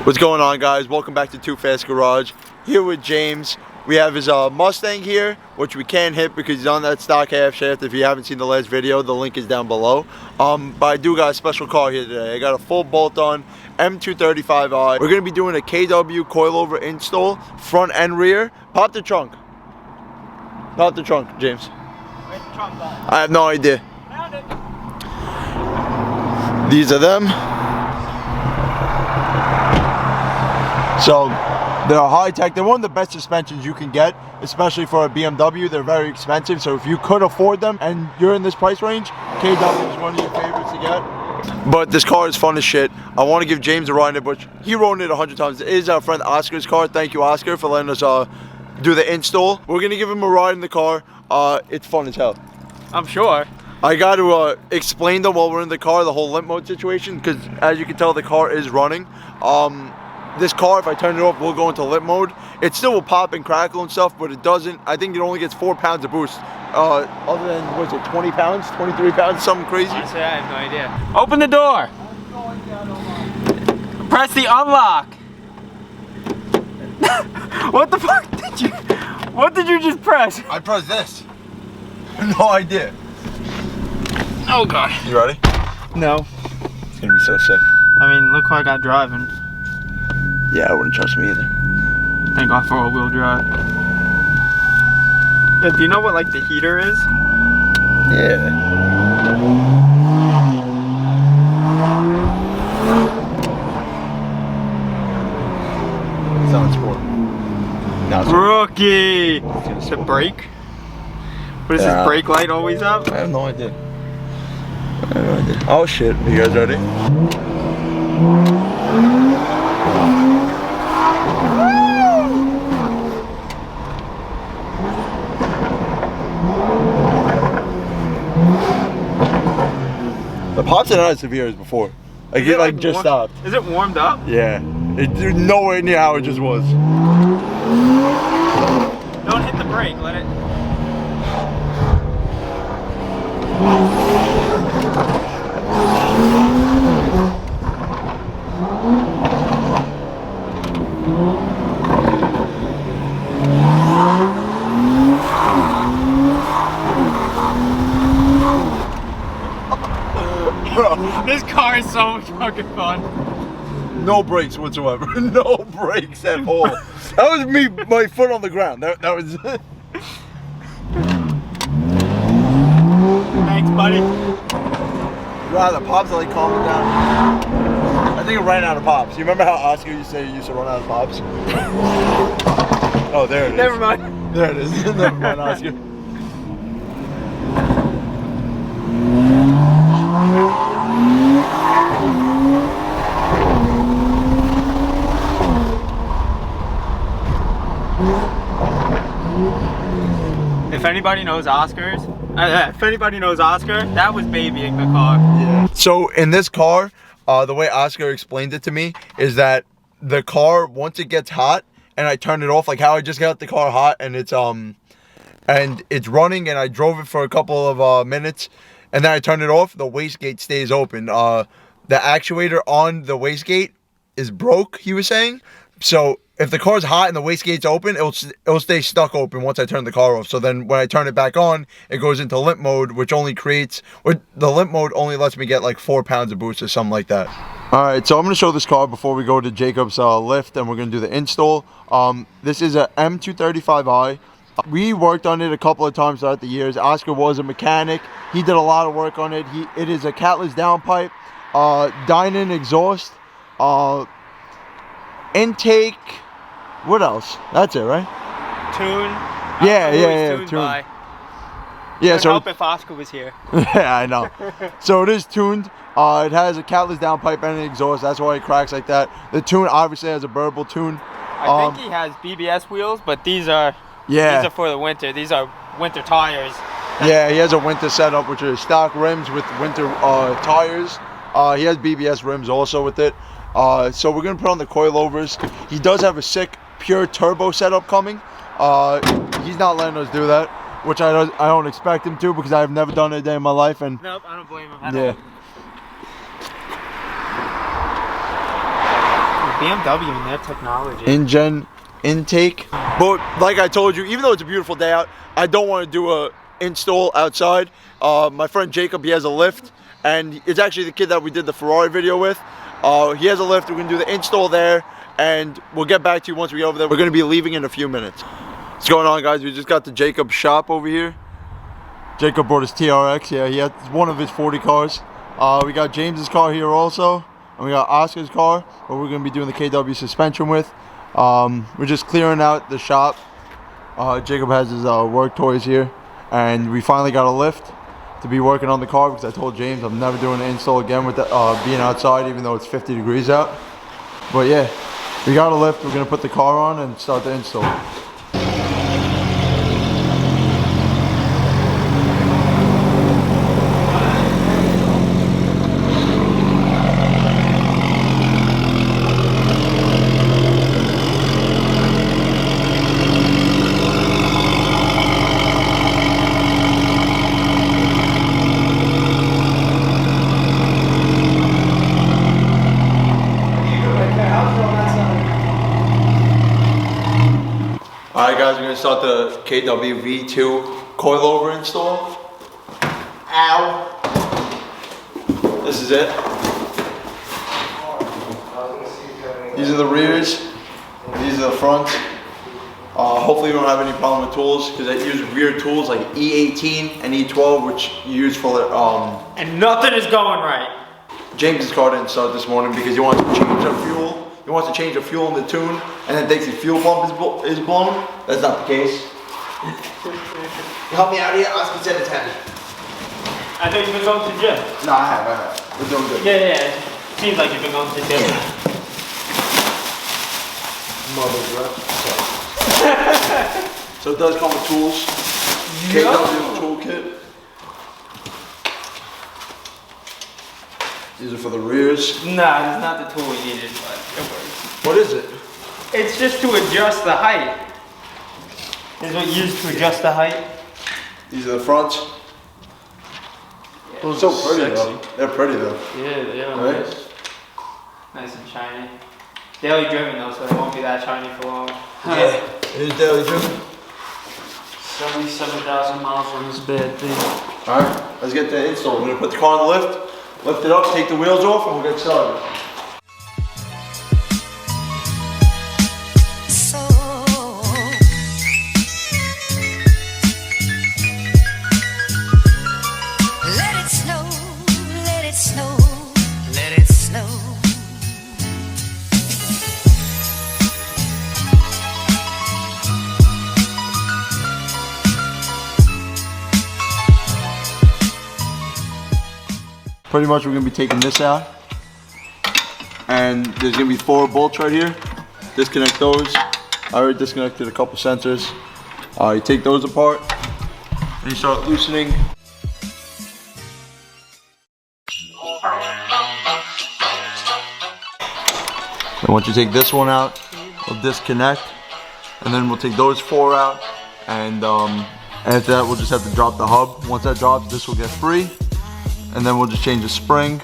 What's going on, guys? Welcome back to Too Fast Garage. Here with James. We have his Mustang here, which we can't hit because he's on that stock half shaft. If you haven't seen the last video, the link is down below. But I do got a special car here today. I got a full bolt-on M235i. We're gonna be doing a KW coilover install, front and rear. Pop the trunk. Pop the trunk, James. Where's the trunk button? I have no idea. Found it. These are them. So they're high tech. They're one of the best suspensions you can get, especially for a BMW. They're very expensive, so if you could afford them and you're in this price range, KW is one of your favorites to get. But this car is fun as shit. I want to give James a ride in it, but he rode it 100 times. It is our friend Oscar's car. Thank you, Oscar, for letting us do the install. We're gonna give him a ride in the car. It's fun as hell. I'm sure. I got to explain them while we're in the car, the whole limp mode situation, because as you can tell, the car is running. This car, if I turn it off, will go into limp mode. It still will pop and crackle and stuff, but it doesn't. I think it only gets 4 pounds of boost. Other than, what's it, 20 pounds, 23 pounds, something crazy? Honestly, I have no idea. Open the door. Press the unlock. What the fuck did you? What did you just press? I pressed this. No idea. Oh god. You ready? No. It's gonna be so sick. I mean, look who I got driving. Yeah, I wouldn't trust me either. Thank God for all-wheel drive. Yeah, do you know what like the heater is? Yeah. It's on sport. No, it's Rookie! The brake? What is this brake light always up? I have no idea. Oh shit, are you guys ready? The pops are not as severe as before. Like it like just stopped. Is it warmed up? Yeah. It's nowhere near how it just was. Don't hit the brake, let it. This car is so much fucking fun. No brakes whatsoever. No brakes at all. That was me, my foot on the ground. That was it. Thanks, buddy. Wow, the pops are like calming down. I think it ran out of pops. You remember how Oscar used to say you used to run out of pops? Oh, there it is. Never mind. There it is. Never mind, Oscar. If anybody knows Oscar, that was babying the car. Yeah. So in this car, the way Oscar explained it to me is that the car, once it gets hot and I turn it off, like how I just got the car hot and it's running and I drove it for a couple of minutes and then I turn it off, the wastegate stays open. The actuator on the wastegate is broke, he was saying. So if the car's hot and the wastegate's open, it'll stay stuck open once I turn the car off. So then when I turn it back on, it goes into limp mode, which only creates, or the limp mode only lets me get like 4 pounds of boost or something like that. All right, so I'm gonna show this car before we go to Jacob's lift and we're gonna do the install. This is a M235i. We worked on it a couple of times throughout the years. Oscar was a mechanic. He did a lot of work on it. It is a catless downpipe, Dynon exhaust, intake. What else? That's it, right? Tune. Yeah, tune. Yeah, so help if Oscar was here. Yeah, I know. So it is tuned. It has a catless downpipe and an exhaust. That's why it cracks like that. The tune obviously has a burble tune. I think he has BBS wheels, but these are for the winter. These are winter tires. Yeah, he has a winter setup, which is stock rims with winter tires. He has BBS rims also with it. So we're gonna put on the coilovers. He does have a sick pure turbo setup coming. He's not letting us do that, which I don't expect him to because I've never done it a day in my life. And nope, I don't blame him at all. BMW and their technology. Engine intake. But like I told you, even though it's a beautiful day out, I don't want to do a install outside. My friend Jacob, he has a lift, and it's actually the kid that we did the Ferrari video with. He has a lift. We're gonna do the install there, and we'll get back to you once we get over there. We're gonna be leaving in a few minutes. What's going on, guys? We just got to Jacob's shop over here. Jacob brought his TRX. Yeah, he had one of his 40 cars. We got James's car here also, and we got Oscar's car, where we're gonna be doing the KW suspension with. We're just clearing out the shop. Jacob has his work toys here, and we finally got a lift to be working on the car, because I told James I'm never doing an install again with being outside, even though it's 50 degrees out. But yeah, we got a lift. We're gonna put the car on and start the install. Alright guys, we're going to start the KW V2 coilover install. Ow! This is it. These are the rears, these are the fronts. Hopefully we don't have any problem with tools, because I use rear tools like E18 and E12, which you use for and nothing is going right. James's car didn't start this morning because he wants to change the fuel. He wants to change the fuel in the tune, and then thinks the fuel pump is blown. That's not the case. Help me out here. Oscar said it's heavy. I thought you've been going to the gym. No, I have. We're doing good. Yeah. Seems like you've been going to the gym. Mother's rep. So it does come with tools. KW toolkit. These are for the rears. Nah, it's not the tool we needed, but it works. What is it? It's just to adjust the height. This is what you use to adjust the height. These are the fronts. Yeah, Those are so pretty though. They're pretty though. Yeah, they are right? Nice and shiny. Daily driven though, so it won't be that shiny for long. Yeah, it is daily driven. 77,000 miles on this bad thing. Alright, let's get the install. We're gonna put the car on the lift. Lift it up, take the wheels off, and we'll get started. Let it snow, let it snow, let it snow. Pretty much we're going to be taking this out, and there's going to be 4 bolts right here. Disconnect those. I already disconnected a couple sensors. You take those apart and you start loosening. And once you take this one out, we'll disconnect, and then we'll take those 4 out, and after that we'll just have to drop the hub. Once that drops, this will get free. And then we'll just change the spring.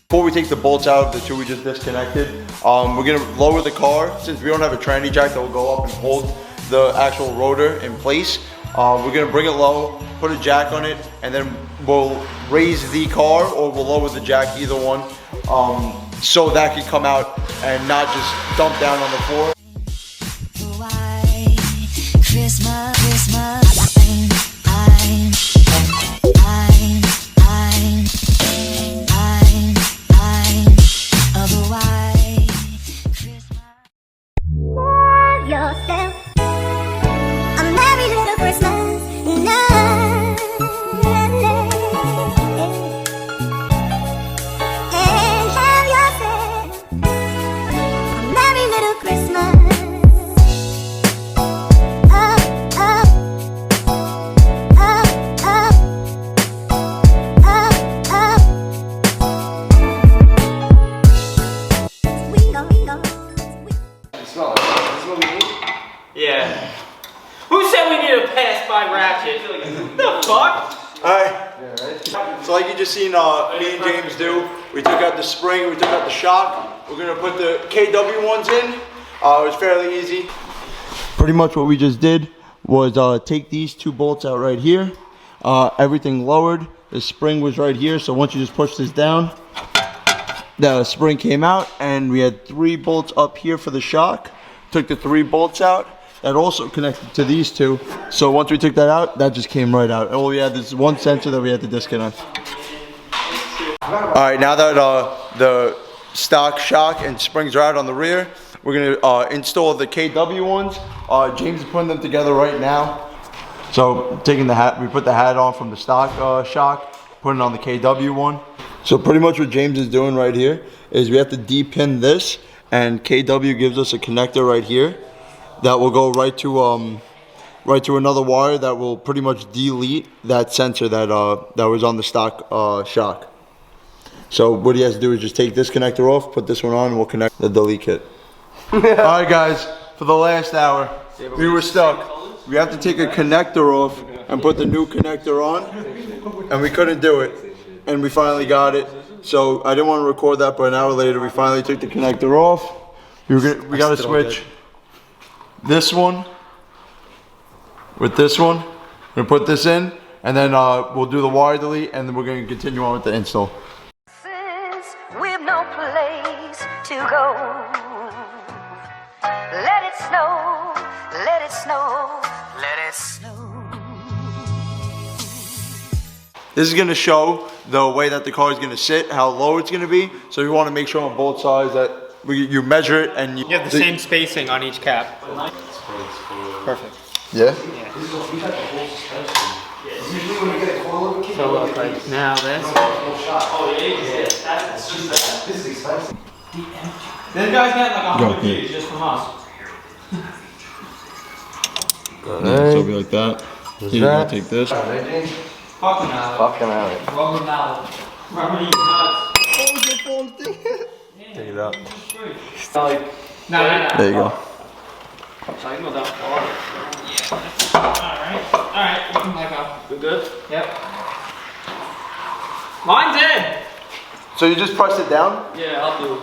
Before we take the bolts out of the 2 we just disconnected, we're gonna lower the car. Since we don't have a tranny jack that will go up and hold the actual rotor in place, we're gonna bring it low, put a jack on it, and then we'll raise the car, or we'll lower the jack, either one. So that can come out and not just dump down on the floor. Yourself, a merry little Christmas night. And have yourself a merry little Christmas. Oh, oh, oh, ratchet. The fuck? Alright. So like you just seen me and James do, we took out the spring, we took out the shock. We're gonna put the KW ones in. It was fairly easy. Pretty much what we just did was take these two bolts out right here. Everything lowered. The spring was right here, so once you just push this down, the spring came out, and we had 3 bolts up here for the shock. Took the 3 bolts out. That also connected to these 2. So once we took that out, that just came right out. And we had this one sensor that we had to disconnect. All right, now that the stock shock and springs are out on the rear, we're gonna install the KW ones. James is putting them together right now. So taking the hat, we put the hat on from the stock shock, putting it on the KW one. So pretty much what James is doing right here is we have to D-pin this, and KW gives us a connector right here that will go right to another wire that will pretty much delete that sensor that was on the stock shock. So what he has to do is just take this connector off, put this one on, and we'll connect the delete kit. All right, guys, for the last hour, we were stuck. We have to take a connector off and put the new connector on, and we couldn't do it. And we finally got it. So I didn't want to record that, but an hour later, we finally took the connector off. We got to switch this one with this one. We're gonna put this in, and then we'll do the wire delete, and then we're gonna continue on with the install. We've no place to go. Let it snow, let it snow, let it snow. This is gonna show the way that the car is gonna sit, how low it's gonna be. So you want to make sure on both sides that you measure it and You have the same spacing on each cap. Perfect. Yeah. So like now this. This guy's getting like 100 views just from us. So it'll be like that. You're gonna take this. Fucking out. Fucking out. Rubber mallet. Rubber nuts. Take it out. No. There you go. Alright, we can let go. Good, good? Yep. Mine's in! So you just press it down? Yeah, I'll do it.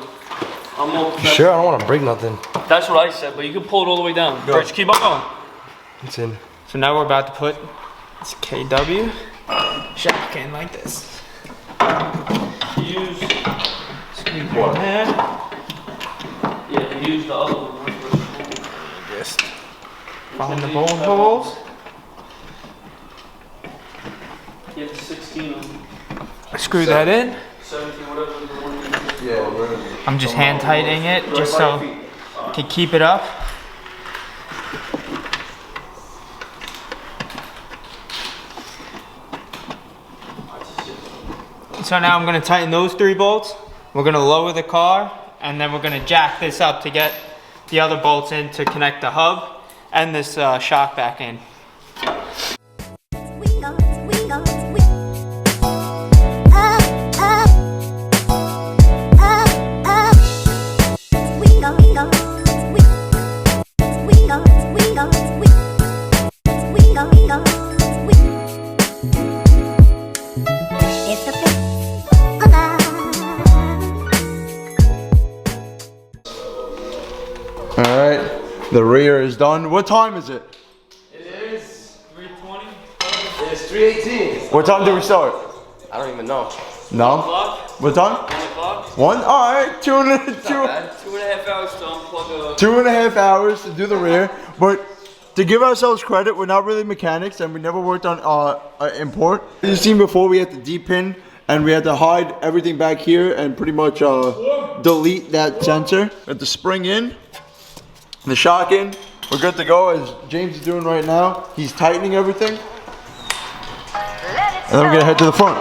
I'm more Sure, I don't want to break nothing. That's what I said, but you can pull it all the way down. Go. Alright, just keep on going. It's in. So now we're about to put this KW shock in like this. Use, Squeeze it in there. yeah, use the other one. Just find the bolt holes. Get the 16 on. Screw that in. 17, whatever the one you use. Yeah, I'm just hand tightening it just so I can keep it up. So now I'm gonna tighten those 3 bolts. We're gonna lower the car, and then we're gonna jack this up to get the other bolts in to connect the hub and this shock back in. We go, we up, up, up, up. We go, we go, we go, we go, we go, we go, It's the fifth of love. All right. The rear is done. What time is it? It is 3:20. It's 3:18. What time do we start? I don't even know. No. What time? 1 o'clock? 1? All right. 2.5 hours to unplug a... 2.5 hours to do the rear. But to give ourselves credit, we're not really mechanics, and we never worked on import. You've seen before, we had to D-pin, and we had to hide everything back here and pretty much delete that sensor. At the spring in, the shock in, we're good to go, as James is doing right now. He's tightening everything, Let it and then we're gonna head to the front.